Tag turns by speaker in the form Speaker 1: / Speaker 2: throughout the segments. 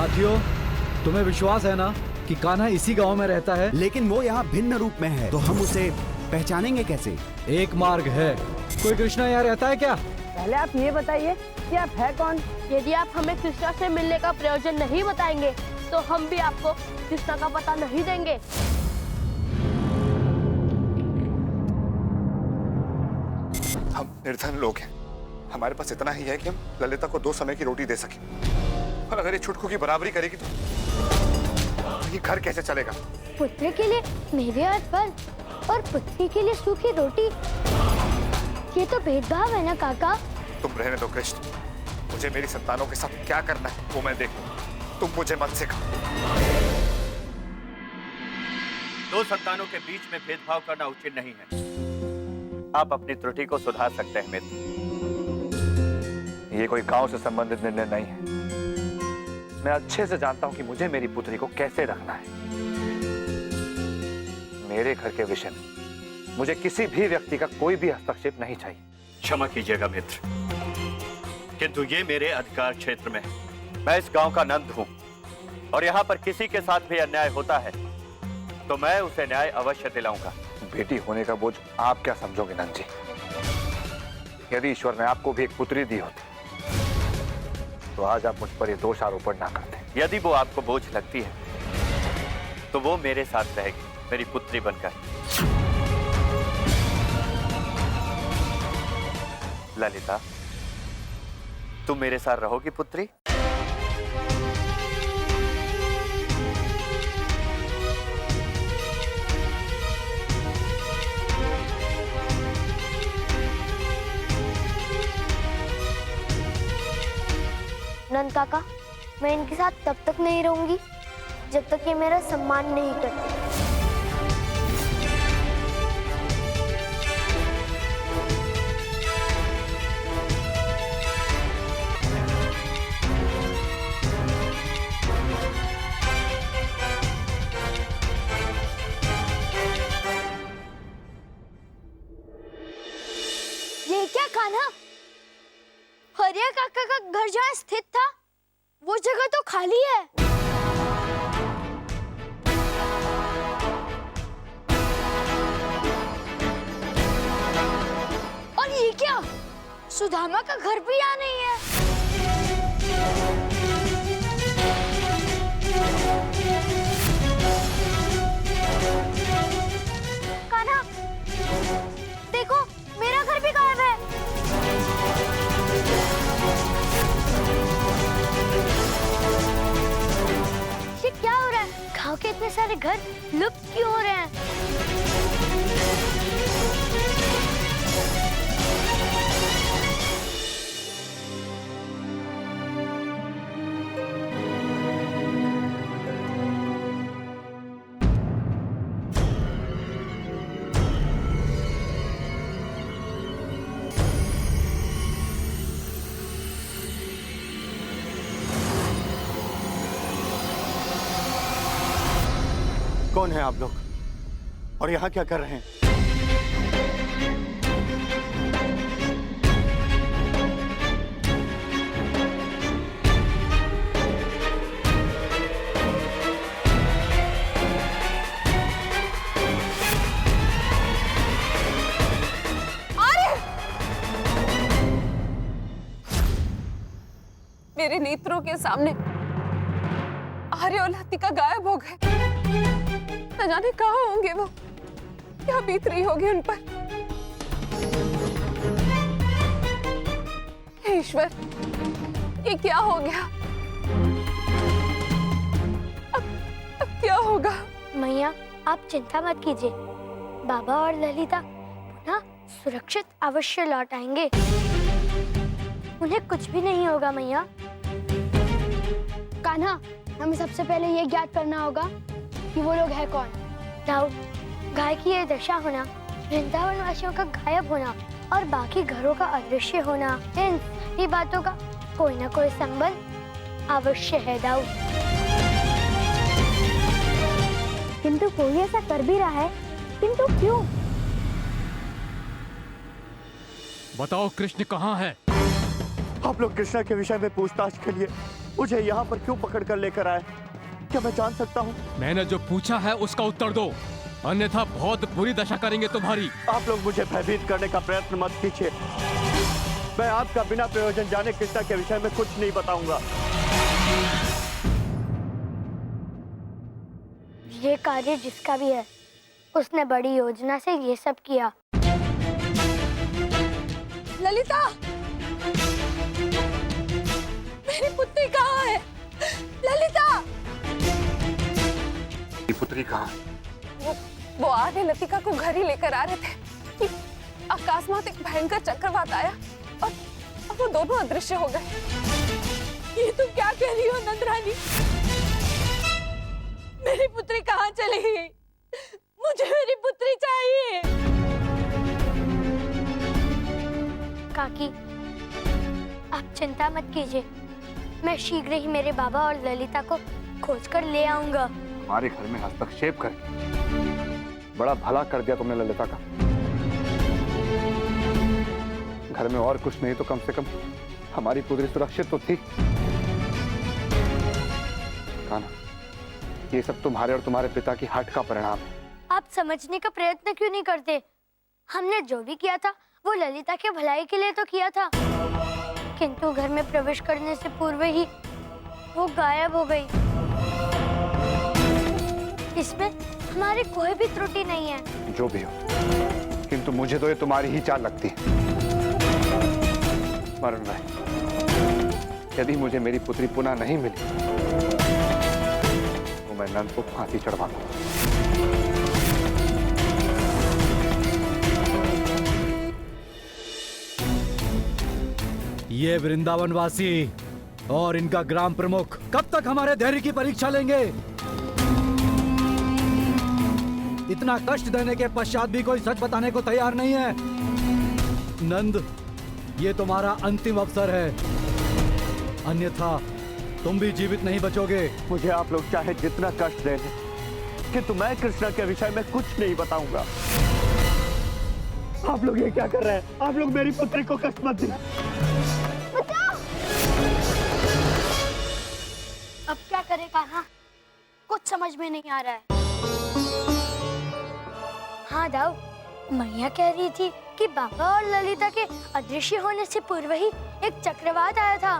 Speaker 1: साथियों, तुम्हें विश्वास है ना कि कान्हा इसी गांव में रहता है?
Speaker 2: लेकिन वो यहाँ भिन्न रूप में है, तो हम उसे पहचानेंगे कैसे?
Speaker 1: एक मार्ग है। कोई कृष्णा यहाँ रहता है क्या?
Speaker 3: पहले आप ये बताइए कि आप है कौन?
Speaker 4: यदि आप हमें कृष्णा से मिलने का प्रयोजन नहीं बताएंगे तो हम भी आपको कृष्णा का पता नहीं देंगे।
Speaker 5: हम निर्धन लोग हैं, हमारे पास इतना ही है कि हम ललिता को 2 समय की रोटी दे सकें। और अगर ये छुटकू की बराबरी करेगी तो ये घर कैसे चलेगा?
Speaker 6: पुत्र के लिए मेवे और फल और पुत्री के लिए सूखी रोटी, ये तो भेदभाव है ना काका?
Speaker 5: तुम रहने दो कृष्ण, मुझे मेरी संतानों के साथ क्या करना है वो मैं देखूं। तुम मुझे मत सिखाओ।
Speaker 7: 2 संतानों के बीच में भेदभाव करना उचित नहीं है। आप अपनी त्रुटि को सुधार सकते हैं मित्र।
Speaker 5: ये कोई गांव से संबंधित निर्णय नहीं है। मैं अच्छे से जानता हूं कि मुझे मेरी पुत्री को कैसे रखना है। मेरे घर के विषय में मुझे किसी भी व्यक्ति का कोई भी हस्तक्षेप नहीं चाहिए।
Speaker 7: क्षमा कीजिएगा मित्र, किंतु ये मेरे अधिकार क्षेत्र में है। मैं इस गांव का नंद हूं और यहाँ पर किसी के साथ भी अन्याय होता है तो मैं उसे न्याय अवश्य दिलाऊंगा।
Speaker 5: बेटी होने का बोझ आप क्या समझोगे नंद जी? यदि ईश्वर ने आपको भी एक पुत्री दी होती तो आज आप मुझ पर ये दोष आरोपण ना करते।
Speaker 7: यदि वो आपको बोझ लगती है तो वो मेरे साथ रहेगी, मेरी पुत्री बनकर। ललिता, तुम मेरे साथ रहोगी पुत्री?
Speaker 6: नंद काका, मैं इनके साथ तब तक नहीं रहूंगी जब तक ये मेरा सम्मान नहीं करते। ये क्या कान्हा? हरिया काका का घर जहाँ स्थित था वो जगह तो खाली है। और ये क्या? सुदामा का घर भी यहाँ नहीं है। कान्हा, देखो मेरा घर भी गायब है। ये क्या हो रहा है? गांव के इतने सारे घर लुप्त क्यों हो रहे हैं?
Speaker 8: कौन है आप लोग और यहाँ क्या कर रहे हैं?
Speaker 3: मेरे नेत्रों के सामने आर्य और लतिका गायब हो गए। न जाने कहाँ होंगे वो, क्या बीत रही होगी उन पर। हे ईश्वर, ये क्या हो गया? अब क्या होगा?
Speaker 6: मैया, आप चिंता मत कीजिए। बाबा और ललिता पुनः सुरक्षित अवश्य लौट आएंगे। उन्हें कुछ भी नहीं होगा मैया। कान्हा, हमें सबसे पहले ये ज्ञात करना होगा कि वो लोग हैं कौन। राउत, गाय की ये दशा होना, वृंदावन वासियों का गायब होना और बाकी घरों का अदृश्य होना, इन सभी बातों का कोई ना कोई संबंध अवश्य है दाऊद। किंतु कोई ऐसा कर भी रहा है, किंतु क्यों?
Speaker 1: बताओ कृष्ण कहाँ है?
Speaker 8: आप लोग कृष्णा के विषय में पूछताछ के लिए मुझे यहाँ पर क्यों पकड़ कर लेकर आए? क्या मैं जान सकता हूँ?
Speaker 9: मैंने जो पूछा है उसका उत्तर दो, अन्यथा बहुत बुरी दशा करेंगे तुम्हारी।
Speaker 8: आप लोग मुझे भयभीत करने का प्रयत्न मत कीजिए। मैं आपका बिना प्रयोजन जाने कृष्णा के विषय में कुछ नहीं बताऊंगा।
Speaker 6: ये कार्य जिसका भी है, उसने बड़ी योजना से ये सब किया।
Speaker 3: ललिता, मेरी पुत्री कहाँ है? ललिता,
Speaker 5: ये पुत्री कहाँ है?
Speaker 3: वो आधे लतिका को घर ही लेकर आ रहे थे कि अकस्मात एक भयंकर चक्रवात आया और वो दोनों अदृश्य हो गए। ये तुम क्या कह रही हो नंदरानी? मेरी पुत्री कहाँ चली गई? मुझे मेरी पुत्री चाहिए।
Speaker 6: काकी, आप चिंता मत कीजिए, मैं शीघ्र ही मेरे बाबा और ललिता को खोजकर ले आऊंगा।
Speaker 5: हमारे घर में हस्तक्षेप कर बड़ा भला कर दिया तुमने ललिता का। घर में और कुछ नहीं तो कम से कम हमारी पुत्री सुरक्षित तो थी। कान्हा, ये सब तुम्हारे और तुम्हारे पिता की हट का परिणाम है।
Speaker 6: आप समझने का प्रयत्न क्यों नहीं करते? हमने जो भी किया था वो ललिता के भलाई के लिए तो किया था, किंतु घर में प्रवेश करने से पूर्व ही वो गायब हो गई। इसमें हमारी कोई भी त्रुटि नहीं है।
Speaker 5: जो भी हो, किंतु मुझे तो ये तुम्हारी ही चाल लगती है। मरण रहे, यदि मुझे मेरी पुत्री पुनः नहीं मिली तो मैं नंद को फांसी चढ़वा दूंगा।
Speaker 1: ये वृंदावनवासी और इनका ग्राम प्रमुख कब तक हमारे धैर्य की परीक्षा लेंगे? इतना कष्ट देने के पश्चात भी कोई सच बताने को तैयार नहीं है। नंद, ये तुम्हारा अंतिम अवसर है, अन्यथा तुम भी जीवित नहीं बचोगे।
Speaker 8: मुझे आप लोग चाहे जितना कष्ट दे दें, किंतु मैं कृष्णा के विषय में कुछ नहीं बताऊंगा। आप लोग ये क्या कर रहे हैं? आप लोग मेरी पुत्री को कष्ट मत दें।
Speaker 6: अब क्या करे कान्हा, कुछ समझ में नहीं आ रहा है। हाँ दाऊ, मैया कह रही थी कि बाबा और ललिता के अदृश्य होने से पूर्व ही एक चक्रवात आया था।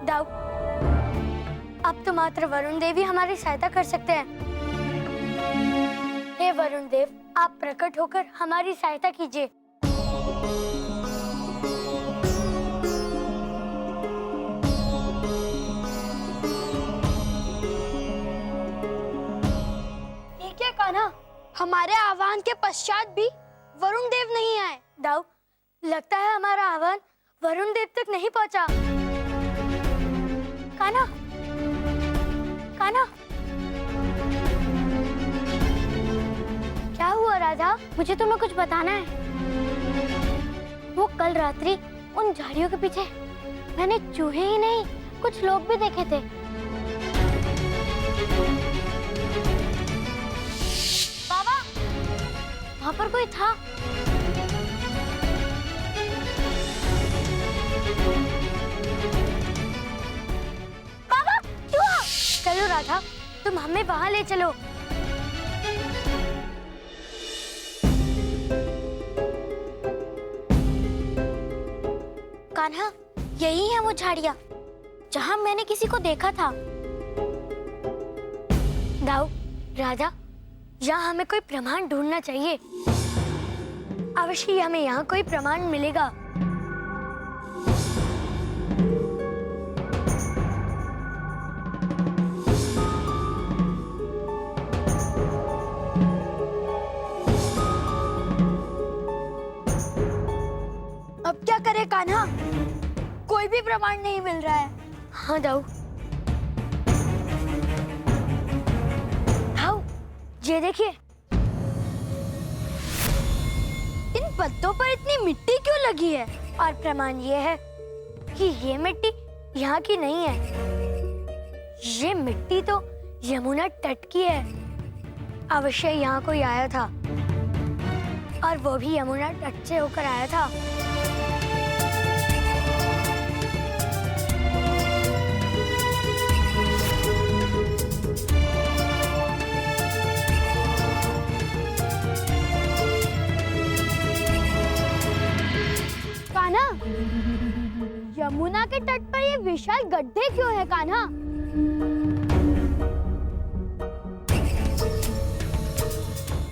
Speaker 6: दाऊ, अब तो मात्र वरुण देव ही हमारी सहायता कर सकते हैं। हे वरुण देव, आप प्रकट होकर हमारी सहायता कीजिए। कान्हा, हमारे आह्वान के पश्चात भी वरुण देव नहीं आए। दाऊ, लगता है हमारा आह्वान वरुण देव तक नहीं पहुंचा। कान्हा, कान्हा, क्या हुआ राधा? मुझे तुम्हें कुछ बताना है। वो कल रात्रि उन झाड़ियों के पीछे मैंने चूहे ही नहीं, कुछ लोग भी देखे थे। वहाँ पर कोई था। बाबा, चूहा! चलो राधा, तुम हमें वहाँ ले चलो। कान्हा, यही है वो झाड़ियाँ जहाँ मैंने किसी को देखा था। दाऊ, राधा, यहाँ हमें कोई प्रमाण ढूंढना चाहिए। अवश्य ही हमें यहाँ कोई प्रमाण मिलेगा। अब क्या करे कान्हा? कोई भी प्रमाण नहीं मिल रहा है। हाँ दाऊ, ये देखिए, इन पत्तों पर इतनी मिट्टी क्यों लगी है? और प्रमाण ये है कि ये मिट्टी यहाँ की नहीं है। ये मिट्टी तो यमुना तट की है। अवश्य यहाँ कोई आया था और वो भी यमुना तट से होकर आया था। के तट पर ये विशाल गड्ढे क्यों है कान्हा?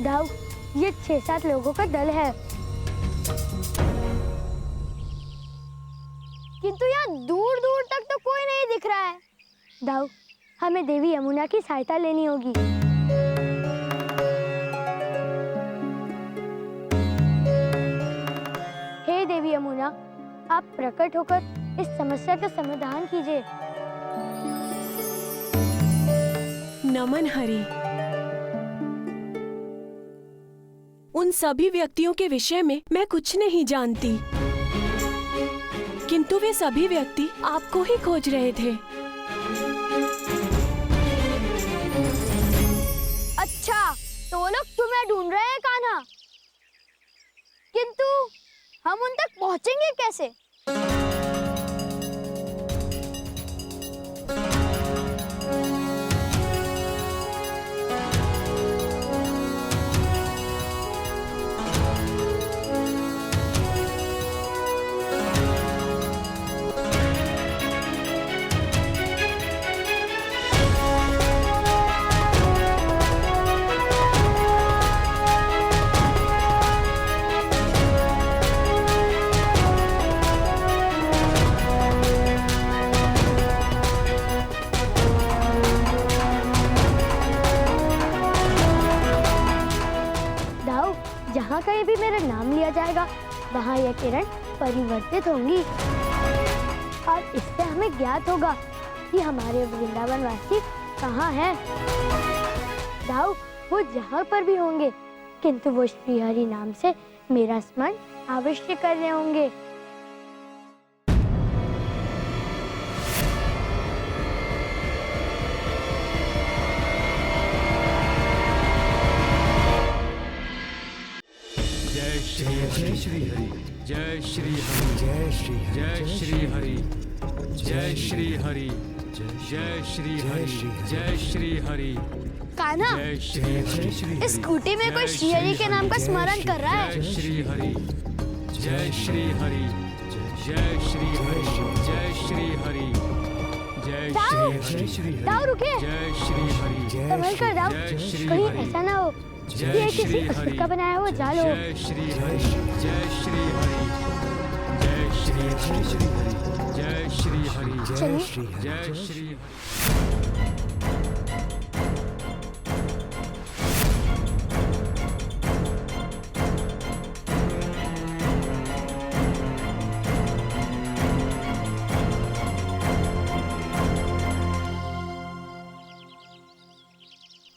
Speaker 6: दाऊ, ये 6-7 लोगों का दल है, किंतु यहाँ दूर दूर तक तो कोई नहीं दिख रहा है। दाऊ, हमें देवी यमुना की सहायता लेनी होगी। हे देवी यमुना, आप प्रकट होकर इस समस्या का समाधान कीजिए।
Speaker 10: नमन हरि। उन सभी व्यक्तियों के विषय में मैं कुछ नहीं जानती, किंतु वे सभी व्यक्ति आपको ही खोज रहे थे।
Speaker 6: अच्छा, तो वो लोग तुम्हें ढूंढ रहे हैं कान्हा, किंतु हम उन तक पहुंचेंगे कैसे? जहाँ कहीं भी मेरा नाम लिया जाएगा, वहाँ यह किरण परिवर्तित होंगी और इससे हमें ज्ञात होगा कि हमारे वृंदावन वासी कहाँ हैं। दाऊ, वो जहाँ पर भी होंगे, किंतु वो श्री हरि नाम से मेरा स्मरण अवश्य कर रहे होंगे।
Speaker 9: जय श्री हरि, जय श्री हरि, जय श्री हरि, जय श्री हरि, जय श्री हरि, जय श्री हरि, जय श्री हरि।
Speaker 6: कान्हा, इस स्कूटी में कोई श्री हरि के नाम का स्मरण कर रहा है।
Speaker 9: जय श्री हरि, जय श्री हरि, जय श्री हरि, जय श्री हरि, जय श्री हरि।
Speaker 6: दाऊ, रुके।
Speaker 9: जय श्री हरि,
Speaker 6: संभल कर दाऊ, कहीं ऐसा ना हो ये किसी असुर का बनाया हुआ जाल हो।
Speaker 9: जय श्री हरि, जय श्री हरि, जय श्री हरि, जय श्री हरि, जय श्री हरि।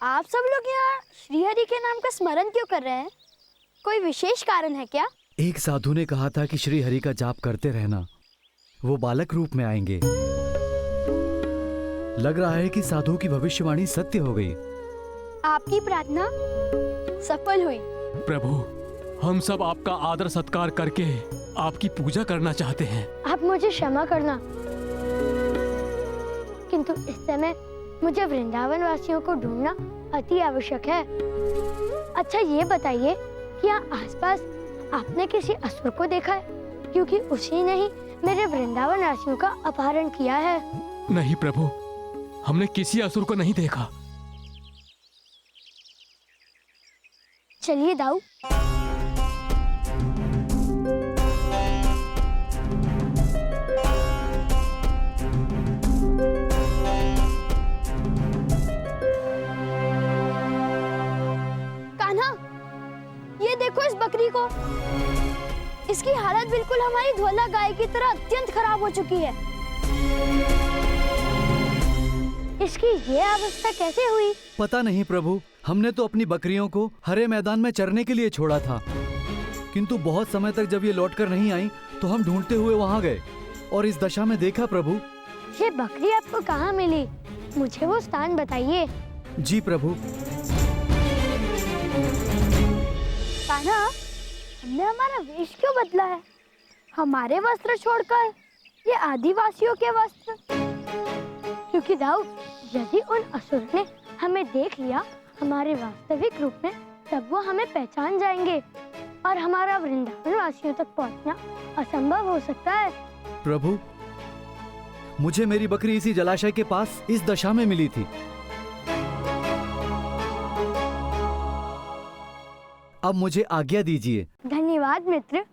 Speaker 6: आप सब लोग यहाँ श्री हरि के नाम का स्मरण क्यों कर रहे हैं? कोई विशेष कारण है क्या?
Speaker 1: एक साधु ने कहा था कि श्री हरि का जाप करते रहना, वो बालक रूप में आएंगे। लग रहा है कि साधु की भविष्यवाणी सत्य हो गई।
Speaker 6: आपकी प्रार्थना सफल हुई।
Speaker 9: प्रभु, हम सब आपका आदर सत्कार करके आपकी पूजा करना चाहते हैं।
Speaker 6: आप मुझे क्षमा करना, किंतु इस समय मुझे वृंदावन वासियों को ढूंढना अति आवश्यक है। अच्छा, ये बताइए कि यहाँ आसपास आपने किसी असुर को देखा है? क्योंकि उसी ने ही मेरे वृंदावन वासियों का अपहरण किया है।
Speaker 9: नहीं प्रभु, हमने किसी असुर को नहीं देखा।
Speaker 6: चलिए दाऊ, देखो इस बकरी को, इसकी हालत बिल्कुल हमारी धोला गाय की तरह अत्यंत खराब हो चुकी है। इसकी ये अवस्था कैसे हुई?
Speaker 1: पता नहीं प्रभु, हमने तो अपनी बकरियों को हरे मैदान में चरने के लिए छोड़ा था, किंतु बहुत समय तक जब ये लौटकर नहीं आई तो हम ढूंढते हुए वहाँ गए और इस दशा में देखा। प्रभु,
Speaker 6: ये बकरी आपको कहाँ मिली? मुझे वो स्थान बताइए।
Speaker 1: जी प्रभु।
Speaker 6: कान्हा, हमने हमारा वेश क्यों बदला है? हमारे वस्त्र छोड़कर ये आदिवासियों के वस्त्र। क्योंकि दाऊ, यदि उन असुर ने हमें देख लिया हमारे वास्तविक रूप में, तब वो हमें पहचान जाएंगे और हमारा वृंदावन वासियों तक पहुंचना असंभव हो सकता है।
Speaker 1: प्रभु, मुझे मेरी बकरी इसी जलाशय के पास इस दशा में मिली थी। अब मुझे आज्ञा दीजिए।
Speaker 6: धन्यवाद मित्र।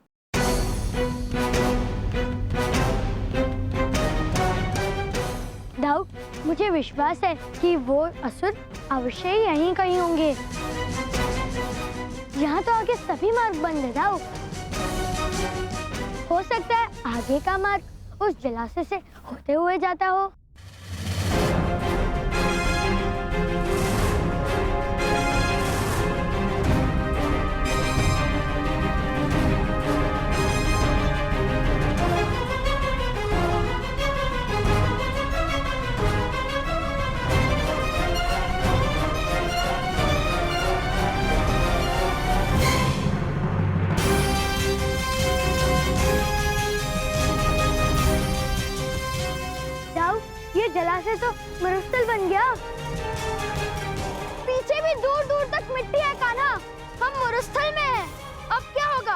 Speaker 6: दाऊ, मुझे विश्वास है कि वो असुर अवश्य ही यहीं कहीं होंगे। यहाँ तो आगे सभी मार्ग बंद है दाऊ। हो सकता है आगे का मार्ग उस जलाशय से होते हुए जाता हो। ये जलाशय तो मरुस्थल बन गया। पीछे भी दूर दूर तक मिट्टी है कान्हा। हम मरुस्थल में हैं। अब क्या होगा?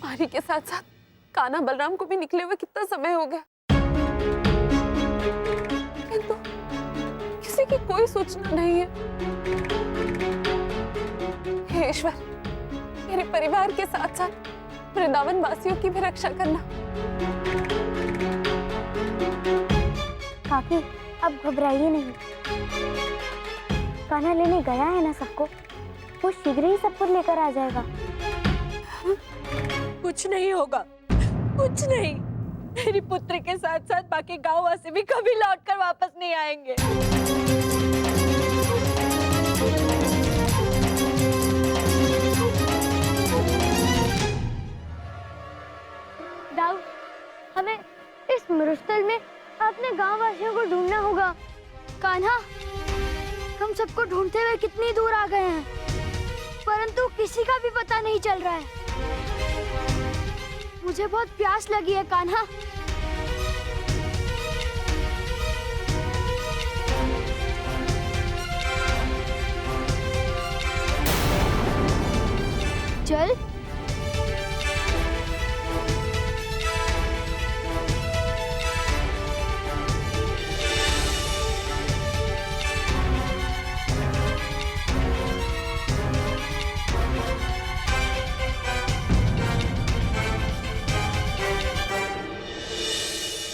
Speaker 3: आरी के साथ साथ कान्हा बलराम को भी निकले हुए कितना समय हो गया, किंतु किसी की कोई सूचना नहीं है। हे ईश्वर, मेरे परिवार के साथ साथ वृंदावन वासियों की भी रक्षा करना।
Speaker 6: काकी, अब घबराइए नहीं। कान्हा लेने गया है ना सबको, वो शीघ्र ही सबको लेकर आ जाएगा।
Speaker 10: कुछ नहीं होगा, कुछ नहीं। मेरी पुत्र के साथ साथ बाकी गांव वासी भी कभी लौटकर वापस नहीं आएंगे।
Speaker 6: दाऊ, हमें इस मरुस्थल में अपने गांव वासियों को ढूंढना होगा। कान्हा, हम सबको ढूंढते हुए कितनी दूर आ गए हैं, परंतु किसी का भी पता नहीं चल रहा है। मुझे बहुत प्यास लगी है कान्हा। जल?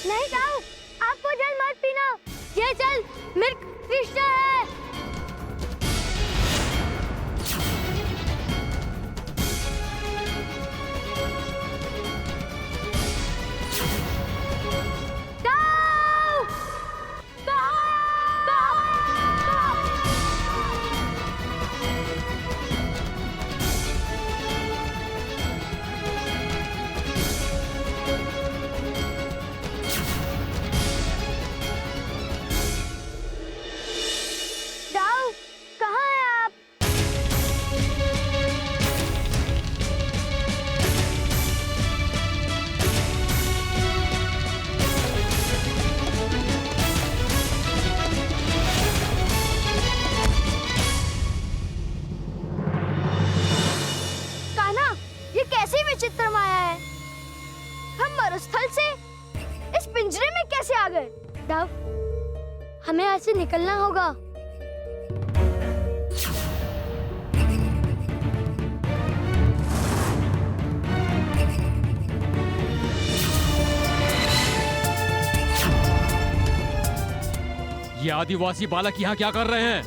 Speaker 6: नहीं दाऊ, आपको जल मत पीना। ये जल मृत कृष्ण है। दाऊ! दाऊ, कहाँ हैं आप? कान्हा, ये कैसी विचित्र माया है? हम मरुस्थल से इस पिंजरे में कैसे आ गए? दाऊ, हमें ऐसे निकलना होगा।
Speaker 9: ये आदिवासी बालक यहाँ क्या कर रहे हैं?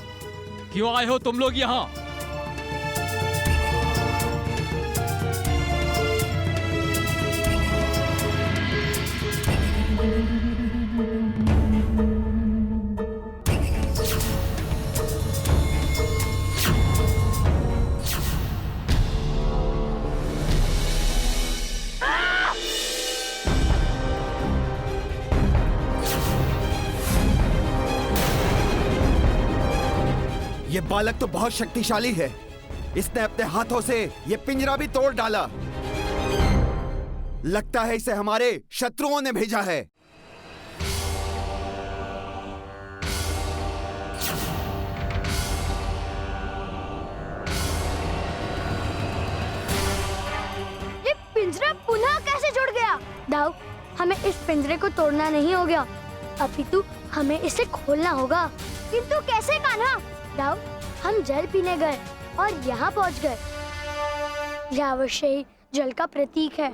Speaker 9: क्यों आए हो तुम लोग यहाँ?
Speaker 2: ये बालक तो बहुत शक्तिशाली है। इसने अपने हाथों से ये पिंजरा भी तोड़ डाला। लगता है इसे हमारे शत्रुओं ने भेजा है।
Speaker 6: पिंजरा पुनः कैसे जुड़ गया? दाऊ, हमें इस पिंजरे को तोड़ना नहीं होगा, अपितु हमें इसे खोलना होगा। किंतु कैसे कान्हा? दाऊ, हम जल पीने गए और यहाँ पहुँच गए। यह अवश्य ही जल का प्रतीक है।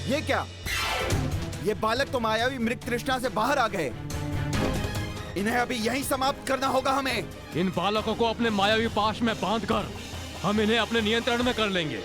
Speaker 2: ये क्या? ये बालक तो मायावी मृग तृष्णा से बाहर आ गए। इन्हें अभी यहीं समाप्त करना होगा हमें।
Speaker 9: इन बालकों को अपने मायावी पाश में बांधकर हम इन्हें अपने नियंत्रण में कर लेंगे।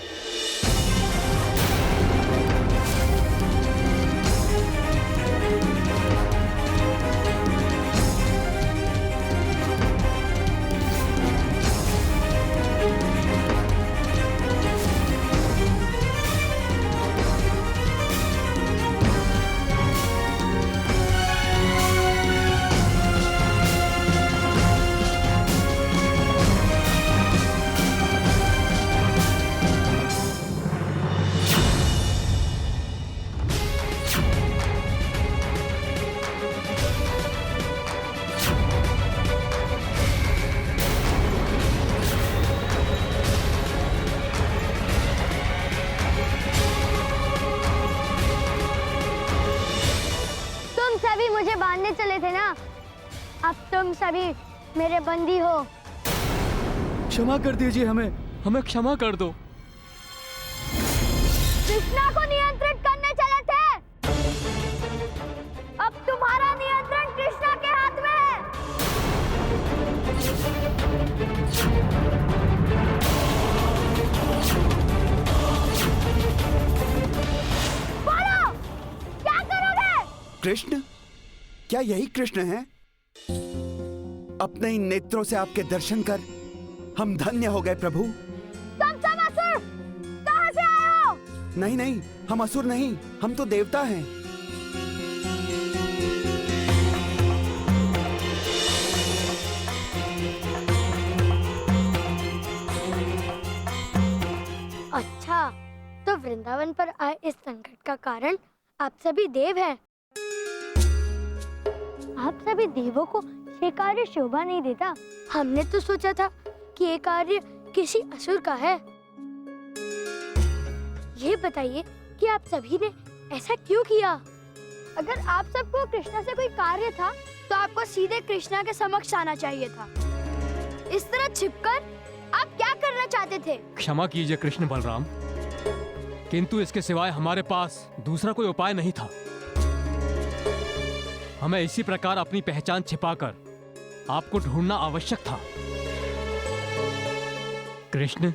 Speaker 6: मुझे बांधने चले थे ना, अब तुम सभी मेरे बंदी हो।
Speaker 1: क्षमा कर दीजिए
Speaker 9: हमें क्षमा कर दो।
Speaker 6: कृष्णा को नियंत्रित करने चले थे, अब तुम्हारा नियंत्रण कृष्णा के हाथ में है। बोलो, क्या करोगे?
Speaker 2: कृष्ण? क्या यही कृष्ण है? अपने इन नेत्रों से आपके दर्शन कर हम धन्य हो गए प्रभु।
Speaker 6: तुम सब असुर कहां से आए हो?
Speaker 2: नहीं नहीं, हम असुर नहीं, हम तो देवता हैं।
Speaker 6: अच्छा, तो वृंदावन पर आए इस संकट का कारण आप सभी देव हैं। आप सभी देवों को ये कार्य शोभा नहीं देता। हमने तो सोचा था कि ये कार्य किसी असुर का है। ये बताइए कि आप सभी ने ऐसा क्यों किया? अगर आप सबको कृष्णा से कोई कार्य था तो आपको सीधे कृष्णा के समक्ष आना चाहिए था। इस तरह छिपकर आप क्या करना चाहते थे?
Speaker 9: क्षमा कीजिए कृष्ण बलराम, किंतु इसके सिवाय हमारे पास दूसरा कोई उपाय नहीं था। हमें इसी प्रकार अपनी पहचान छिपाकर आपको ढूंढना आवश्यक था। कृष्ण,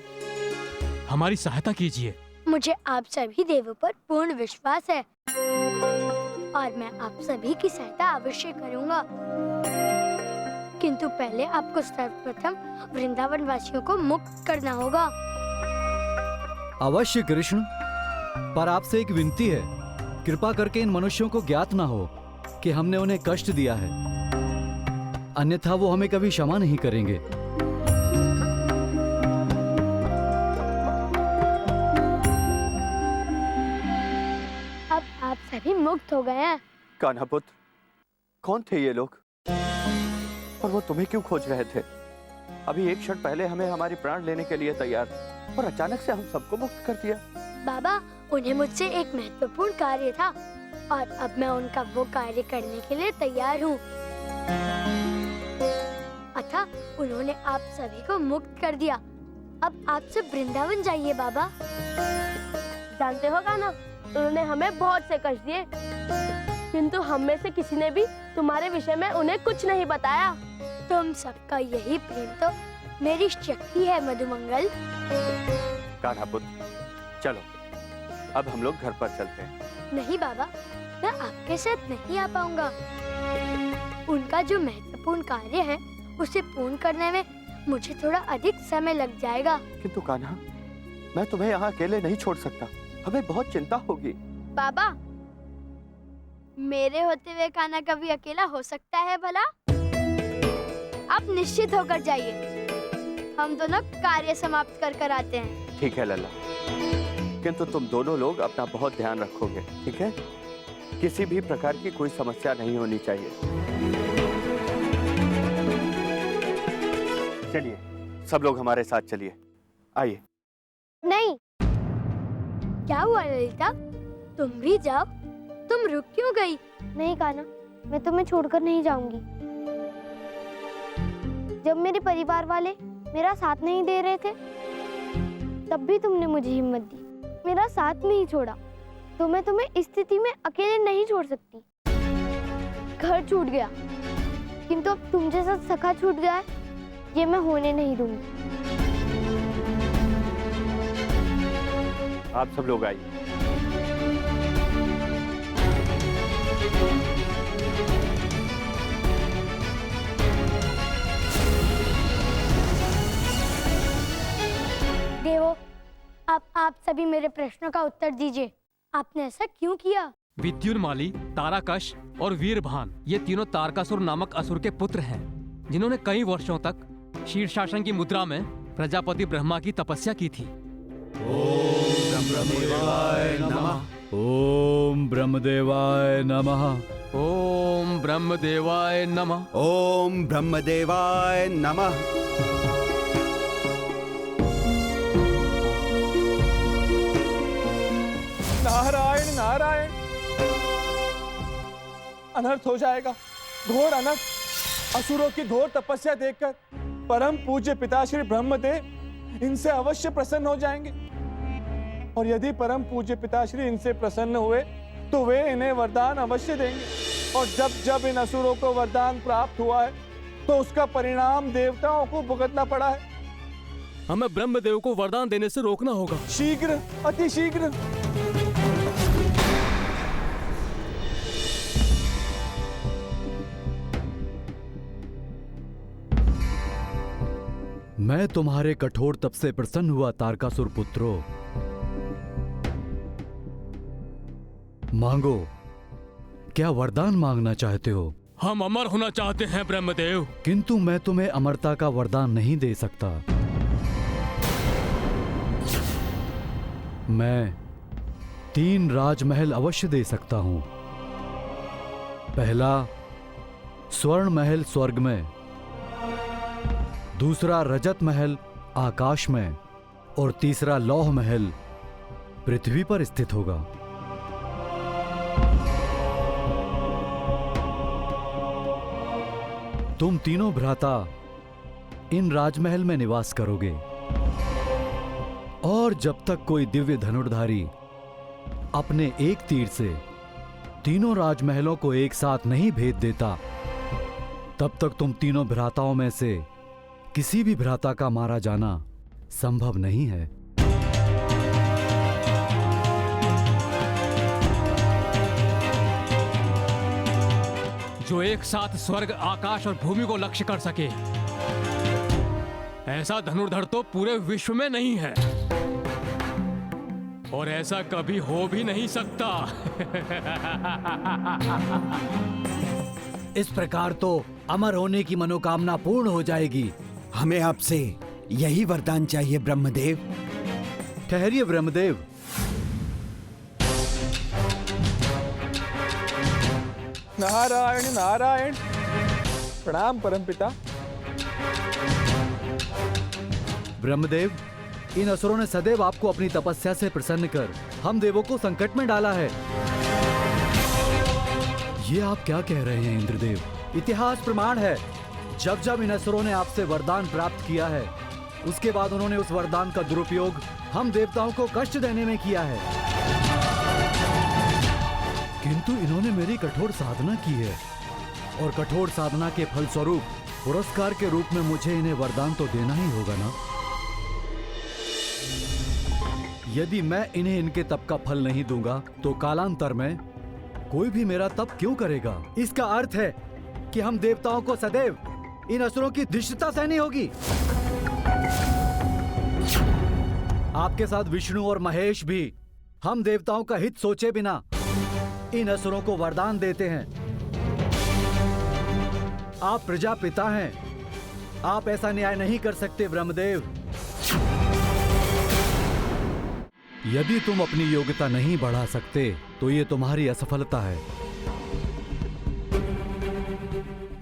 Speaker 9: हमारी सहायता कीजिए।
Speaker 6: मुझे आप सभी देवों पर पूर्ण विश्वास है और मैं आप सभी की सहायता अवश्य करूंगा, किंतु पहले आपको सर्वप्रथम वृंदावन वासियों को मुक्त करना होगा।
Speaker 1: अवश्य कृष्ण, पर आपसे एक विनती है, कृपा करके इन मनुष्यों को ज्ञात ना हो कि हमने उन्हें कष्ट दिया है, अन्यथा वो हमें कभी क्षमा नहीं करेंगे।
Speaker 6: अब आप सभी मुक्त हो गए हैं।
Speaker 7: कान्हा पुत्र, कौन थे ये लोग और वो तुम्हें क्यों खोज रहे थे? अभी एक क्षण पहले हमें हमारी प्राण लेने के लिए तैयार और अचानक से हम सबको मुक्त कर दिया।
Speaker 6: बाबा, उन्हें मुझसे एक महत्वपूर्ण कार्य था और अब मैं उनका वो कार्य करने के लिए तैयार हूँ। अतः उन्होंने आप सभी को मुक्त कर दिया। अब आप सब वृंदावन जाइए बाबा।
Speaker 4: जानते हो कान्हा, उन्होंने हमें बहुत से कष्ट दिए, किंतु हम में से किसी ने भी तुम्हारे विषय में उन्हें कुछ नहीं बताया।
Speaker 6: तुम सबका यही प्रेम तो मेरी शक्ति है मधुमंगल।
Speaker 7: कान्हा पुत्र, चलो अब हम लोग घर पर चलते हैं।
Speaker 6: नहीं बाबा, मैं आपके साथ नहीं आ पाऊंगा। उनका जो महत्वपूर्ण कार्य है उसे पूर्ण करने में मुझे थोड़ा अधिक समय लग जाएगा।
Speaker 8: किंतु कान्हा, मैं तुम्हें यहाँ अकेले नहीं छोड़ सकता, हमें बहुत चिंता होगी।
Speaker 6: बाबा, मेरे होते हुए कान्हा कभी अकेला हो सकता है भला? आप निश्चित होकर जाइए, हम दोनों कार्य समाप्त कर आते हैं।
Speaker 8: ठीक है लल्ला, किंतु तुम दोनों लोग अपना बहुत ध्यान रखोगे, ठीक है? किसी भी प्रकार की कोई समस्या नहीं होनी चाहिए। चलिए, सब लोग हमारे साथ चलिए, आइए।
Speaker 6: नहीं, क्या हुआ ललिता? तुम भी जाओ, तुम रुक क्यों गई? नहीं कान्हा, मैं तुम्हें छोड़कर नहीं जाऊंगी। जब मेरे परिवार वाले मेरा साथ नहीं दे रहे थे, तब भी तुमने मुझे हिम्मत दी, मेरा साथ नहीं छोड़ा। तो मैं तुम्हें इस स्थिति में अकेले नहीं छोड़ सकती। घर छूट गया, किंतु अब तुम जैसा सखा छूट गया है, ये मैं होने नहीं दूंगी।
Speaker 8: आप सब लोग आइए।
Speaker 6: देवो, आप सभी मेरे प्रश्नों का उत्तर दीजिए। आपने ऐसा क्यों किया?
Speaker 9: विद्युन्माली, ताराकश और वीरभान ये तीनों तारकासुर नामक असुर के पुत्र हैं, जिन्होंने कई वर्षों तक शीर्षासन की मुद्रा में प्रजापति ब्रह्मा की तपस्या की थी।
Speaker 1: ओम ब्रह्मदेवाय नमः। ओम ब्रह्मदेवाय नमः।
Speaker 9: ओम ब्रह्मदेवाय नमः।
Speaker 2: ओम ब्रह्मदेवाय नमः।
Speaker 11: नारायण नारायण, अनर्थ हो जाएगा, घोर अनर्थ। असुरों की घोर तपस्या देखकर परम पूज्य पिताश्री ब्रह्मदेव इनसे अवश्य प्रसन्न हो जाएंगे, और यदि परम पूज्य पिताश्री इनसे प्रसन्न हुए तो वे इन्हें वरदान अवश्य देंगे। और जब जब इन असुरों को वरदान प्राप्त हुआ है तो उसका परिणाम देवताओं को भुगतना पड़ा है।
Speaker 9: हमें ब्रह्मदेव को वरदान देने से रोकना होगा।
Speaker 11: शीघ्र, अति शीघ्र।
Speaker 1: मैं तुम्हारे कठोर तप से प्रसन्न हुआ तारकासुर पुत्रों। मांगो, क्या वरदान मांगना चाहते हो?
Speaker 9: हम अमर होना चाहते हैं ब्रह्मदेव।
Speaker 1: किंतु मैं तुम्हें अमरता का वरदान नहीं दे सकता। मैं 3 राजमहल अवश्य दे सकता हूं। पहला स्वर्ण महल स्वर्ग में, दूसरा रजत महल आकाश में, और तीसरा लौह महल पृथ्वी पर स्थित होगा। तुम तीनों भ्राता इन राजमहल में निवास करोगे, और जब तक कोई दिव्य धनुर्धारी अपने एक तीर से तीनों राजमहलों को एक साथ नहीं भेद देता, तब तक तुम तीनों भ्राताओं में से किसी भी भ्राता का मारा जाना संभव नहीं है।
Speaker 9: जो एक साथ स्वर्ग, आकाश और भूमि को लक्ष्य कर सके, ऐसा धनुर्धर तो पूरे विश्व में नहीं है, और ऐसा कभी हो भी नहीं सकता।
Speaker 1: इस प्रकार तो अमर होने की मनोकामना पूर्ण हो जाएगी।
Speaker 2: हमें आपसे यही वरदान चाहिए ब्रह्मदेव।
Speaker 1: ठहरिए ब्रह्मदेव।
Speaker 11: नारायण नारायण। प्रणाम परमपिता।
Speaker 1: ब्रह्मदेव, इन असुरों ने सदैव आपको अपनी तपस्या से प्रसन्न कर हम देवों को संकट में डाला है। ये आप क्या कह रहे हैं इंद्रदेव? इतिहास प्रमाण है, जब जब इन असुरों ने आपसे वरदान प्राप्त किया है, उसके बाद उन्होंने उस वरदान का दुरुपयोग हम देवताओं को कष्ट देने में किया है। किंतु इन्होंने मेरी कठोर साधना की है, और कठोर साधना के फलस्वरूप पुरस्कार के रूप में मुझे इन्हें वरदान तो देना ही होगा ना। यदि मैं इन्हें इनके तप का फल नहीं दूंगा तो कालांतर में कोई भी मेरा तप क्यों करेगा? इसका अर्थ है कि हम देवताओं को सदैव इन असुरों की धृष्टता सहनी होगी। आपके साथ विष्णु और महेश भी हम देवताओं का हित सोचे बिना इन असुरों को वरदान देते हैं। आप प्रजापिता हैं, आप ऐसा न्याय नहीं कर सकते ब्रह्मदेव। यदि तुम अपनी योग्यता नहीं बढ़ा सकते तो ये तुम्हारी असफलता है।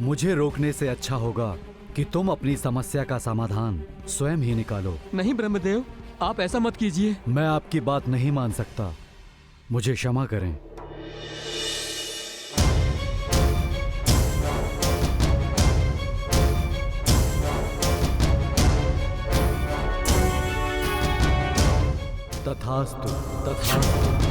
Speaker 1: मुझे रोकने से अच्छा होगा कि तुम अपनी समस्या का समाधान स्वयं ही निकालो।
Speaker 9: नहीं ब्रह्मदेव, आप ऐसा मत कीजिए।
Speaker 1: मैं आपकी बात नहीं मान सकता, मुझे क्षमा करें। तथास्तु, तथास्तु।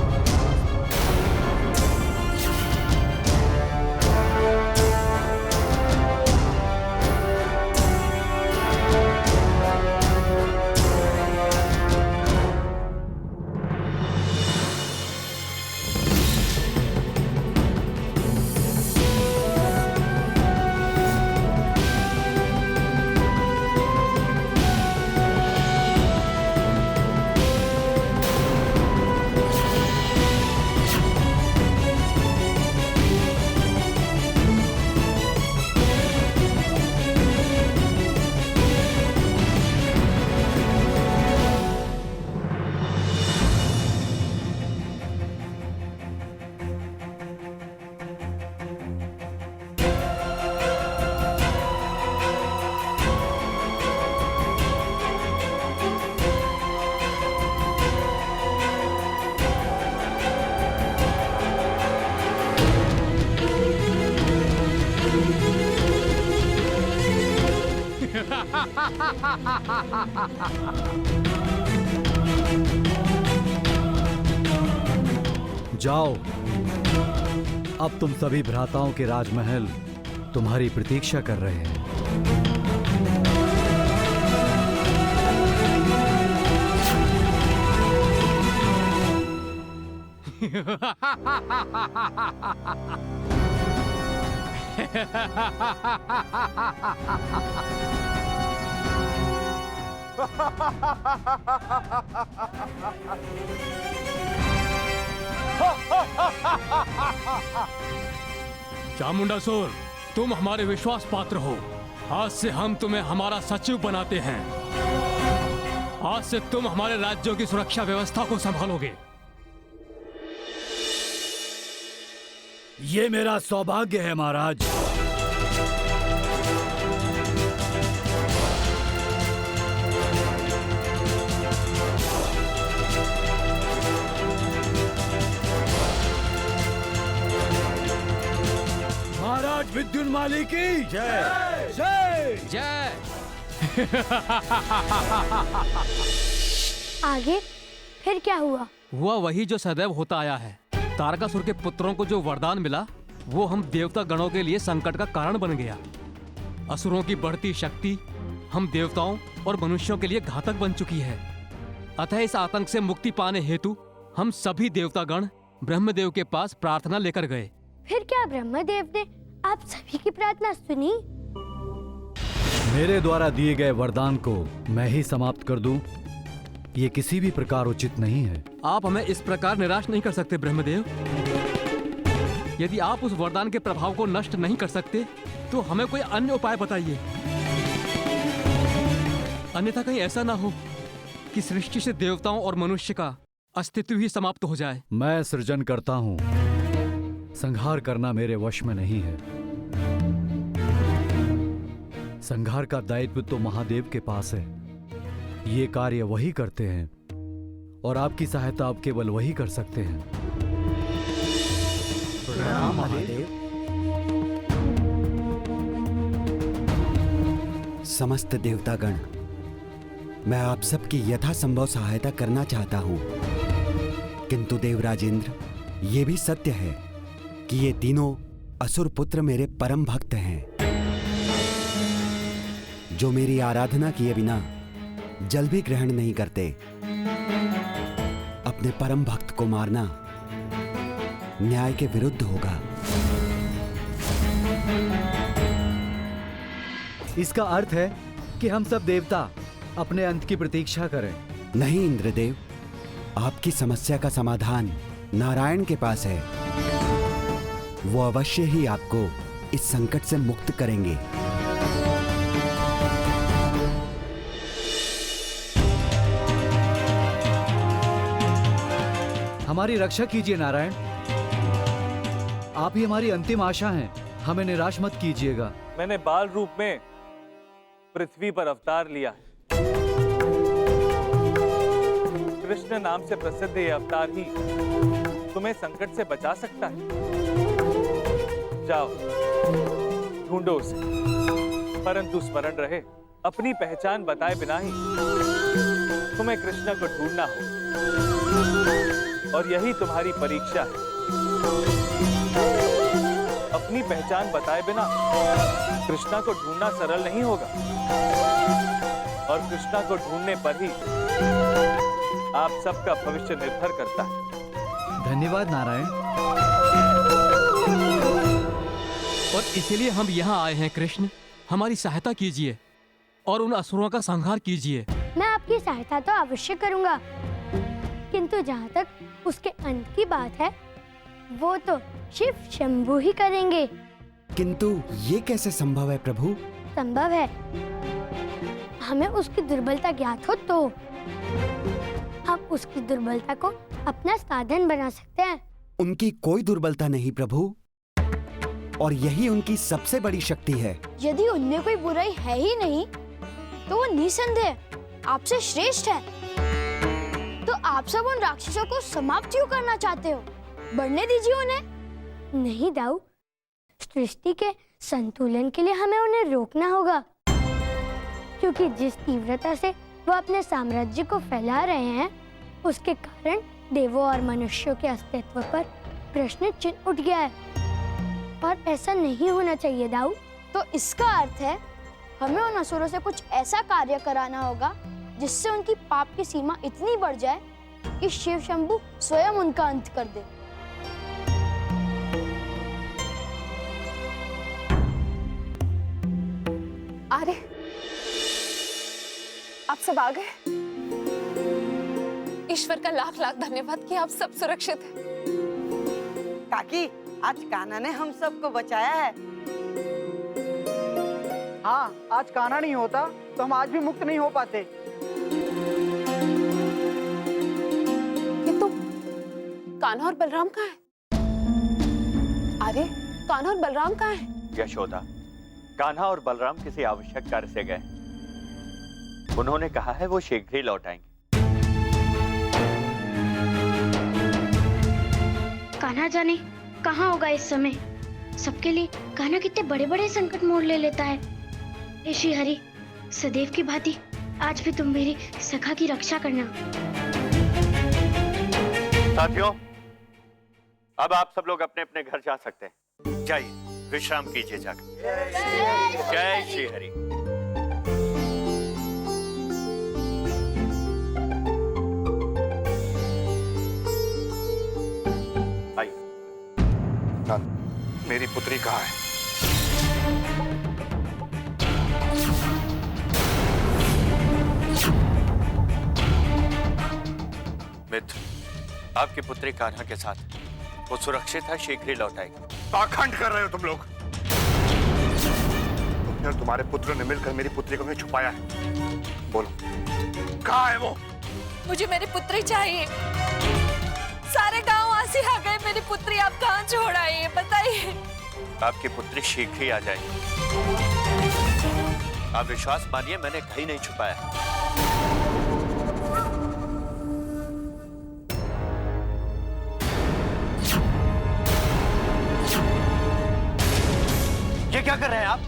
Speaker 1: जाओ, अब तुम सभी भ्राताओं के राजमहल तुम्हारी प्रतीक्षा कर रहे हैं।
Speaker 9: चामुंडासुर, तुम हमारे विश्वास पात्र हो। आज से हम तुम्हें हमारा सचिव बनाते हैं। आज से तुम हमारे राज्यों की सुरक्षा व्यवस्था को संभालोगे।
Speaker 1: ये मेरा सौभाग्य है महाराज। महाराज विद्युन्माली की जय जय
Speaker 9: जय।
Speaker 6: आगे फिर क्या हुआ?
Speaker 9: हुआ वही जो सदैव होता आया है। तारकासुर के पुत्रों को जो वरदान मिला वो हम देवता गणों के लिए संकट का कारण बन गया। असुरों की बढ़ती शक्ति हम देवताओं और मनुष्यों के लिए घातक बन चुकी है। अतः इस आतंक से मुक्ति पाने हेतु हम सभी देवतागण ब्रह्मदेव के पास प्रार्थना लेकर गए।
Speaker 6: फिर क्या ब्रह्मदेव ने आप सभी की प्रार्थना सुनी?
Speaker 1: मेरे द्वारा दिए गए वरदान को मैं ही समाप्त कर दूं, ये किसी भी प्रकार उचित नहीं है।
Speaker 9: आप हमें इस प्रकार निराश नहीं कर सकते ब्रह्मदेव। यदि आप उस वरदान के प्रभाव को नष्ट नहीं कर सकते तो हमें कोई अन्य उपाय बताइए। अन्यथा कहीं ऐसा ना हो कि सृष्टि से देवताओं और मनुष्य का अस्तित्व ही समाप्त हो जाए।
Speaker 1: मैं सृजन करता हूँ, संहार करना मेरे वश में नहीं है। संहार का दायित्व तो महादेव के पास है। ये कार्य वही करते हैं और आपकी सहायता आप केवल वही कर सकते हैं।
Speaker 2: प्रणाम महादेव।
Speaker 12: समस्त देवतागण, मैं आप सबकी यथासंभव सहायता करना चाहता हूं, किंतु देवराजेंद्र, ये भी सत्य है कि ये तीनों असुर पुत्र मेरे परम भक्त हैं, जो मेरी आराधना किए बिना जल भी ग्रहण नहीं करते। अपने परम भक्त को मारना न्याय के विरुद्ध होगा।
Speaker 1: इसका अर्थ है कि हम सब देवता अपने अंत की प्रतीक्षा करें।
Speaker 12: नहीं इंद्रदेव, आपकी समस्या का समाधान नारायण के पास है। वो अवश्य ही आपको इस संकट से मुक्त करेंगे।
Speaker 1: हमारी रक्षा कीजिए नारायण, आप ही हमारी अंतिम आशा हैं। हमें निराश मत कीजिएगा।
Speaker 11: मैंने बाल रूप में पृथ्वी पर अवतार लिया है। कृष्ण नाम से प्रसिद्ध ये अवतार ही तुम्हें संकट से बचा सकता है। जाओ ढूंढो उसे, परंतु स्मरण रहे अपनी पहचान बताए बिना ही तुम्हें कृष्ण को ढूंढना हो, और यही तुम्हारी परीक्षा है। अपनी पहचान बताए बिना कृष्णा को ढूंढना सरल नहीं होगा, और कृष्णा को ढूंढने पर ही आप सबका भविष्य निर्भर करता है।
Speaker 1: धन्यवाद नारायण।
Speaker 9: और इसीलिए हम यहाँ आए हैं कृष्ण, हमारी सहायता कीजिए और उन असुरों का संहार कीजिए।
Speaker 6: मैं आपकी सहायता तो अवश्य करूंगा, किंतु जहाँ तक उसके अंत की बात है वो तो शिव शंभू ही करेंगे।
Speaker 12: किंतु ये कैसे संभव है प्रभु?
Speaker 6: संभव है, हमें उसकी दुर्बलता ज्ञात हो तो हम उसकी दुर्बलता को अपना साधन बना सकते हैं।
Speaker 12: उनकी कोई दुर्बलता नहीं प्रभु, और यही उनकी सबसे बड़ी शक्ति है।
Speaker 6: यदि उनमें कोई बुराई है ही नहीं तो वो निसंदेह आपसे श्रेष्ठ है। तो आप सब उन राक्षसों को समाप्त क्यों करना चाहते हो? बढ़ने दीजिए उन्हें। नहीं दाऊ, सृष्टि के संतुलन के लिए हमें उन्हें रोकना होगा, क्योंकि जिस तीव्रता से वो अपने साम्राज्य को फैला रहे हैं उसके कारण देवों और मनुष्यों के अस्तित्व पर प्रश्न चिन्ह उठ गया है, और ऐसा नहीं होना चाहिए दाऊ। तो इसका अर्थ है हमें उन असुरों से कुछ ऐसा कार्य कराना होगा जिससे उनकी पाप की सीमा इतनी बढ़ जाए कि शिव शंभू स्वयं उनका अंत कर दे।
Speaker 3: अरे आप सब आ गए। ईश्वर का लाख लाख धन्यवाद कि आप सब सुरक्षित हैं।
Speaker 13: काकी, आज कान्हा ने हम सबको बचाया है। हाँ, आज कान्हा नहीं होता तो हम आज भी मुक्त नहीं हो पाते।
Speaker 3: ये तो कान्हा और बलराम कहाँ हैं? अरे कान्हा और बलराम कहाँ हैं?
Speaker 7: यशोदा, कान्हा और बलराम किसी आवश्यक कार्य से गए। उन्होंने कहा है वो शीघ्र ही लौट आएंगे।
Speaker 4: कान्हा जाने कहाँ होगा इस समय। सबके लिए कान्हा कितने बड़े बड़े संकट मोड़ ले लेता है। हे श्री हरि, सदैव की भांति आज भी तुम मेरी सखा की रक्षा करना।
Speaker 7: साथियों, अब आप सब लोग अपने अपने घर जा सकते हैं। जाइए, विश्राम कीजिए जाकर। जय श्री हरि।
Speaker 5: मेरी पुत्री कहाँ है?
Speaker 7: मित्र, आपकी पुत्री कान्हा के साथ, वो सुरक्षित है, शीघ्र ही लौट आएगी।
Speaker 5: पाखंड कर रहे हो तुम लोग। तुमने और तुम्हारे पुत्र ने मिलकर मेरी पुत्री को छुपाया है। बोलो, कहाँ है वो?
Speaker 10: मुझे मेरी पुत्री चाहिए। सारे गांव वासी आ गए, मेरी पुत्री आप कहाँ छोड़ आए हैं, बताइए।
Speaker 7: आपकी पुत्री शीघ्र ही आ जाएगी। आप विश्वास मानिए, मैंने कहीं नहीं छुपाया।
Speaker 8: ये क्या कर रहे हैं आप?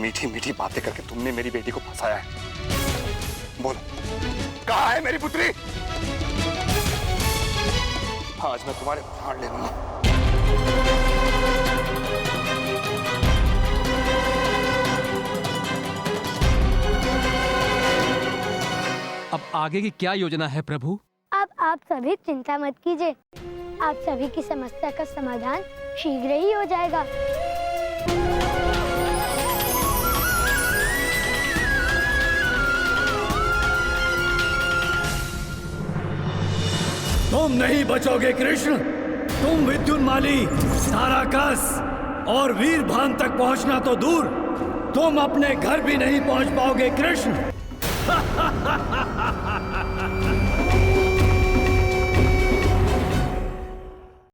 Speaker 5: मीठी मीठी बातें करके तुमने मेरी बेटी को फंसाया है। बोलो, कहाँ है मेरी पुत्री? आज मैं तुम्हारे प्राण ले लूंगा।
Speaker 9: अब आगे की क्या योजना है प्रभु?
Speaker 6: अब आप सभी चिंता मत कीजिए, आप सभी की समस्या का समाधान शीघ्र ही हो जाएगा।
Speaker 1: तुम नहीं बचोगे कृष्ण। तुम विद्युन्माली, ताराकास और वीरभान तक पहुंचना तो दूर, तुम अपने घर भी नहीं पहुंच पाओगे कृष्ण।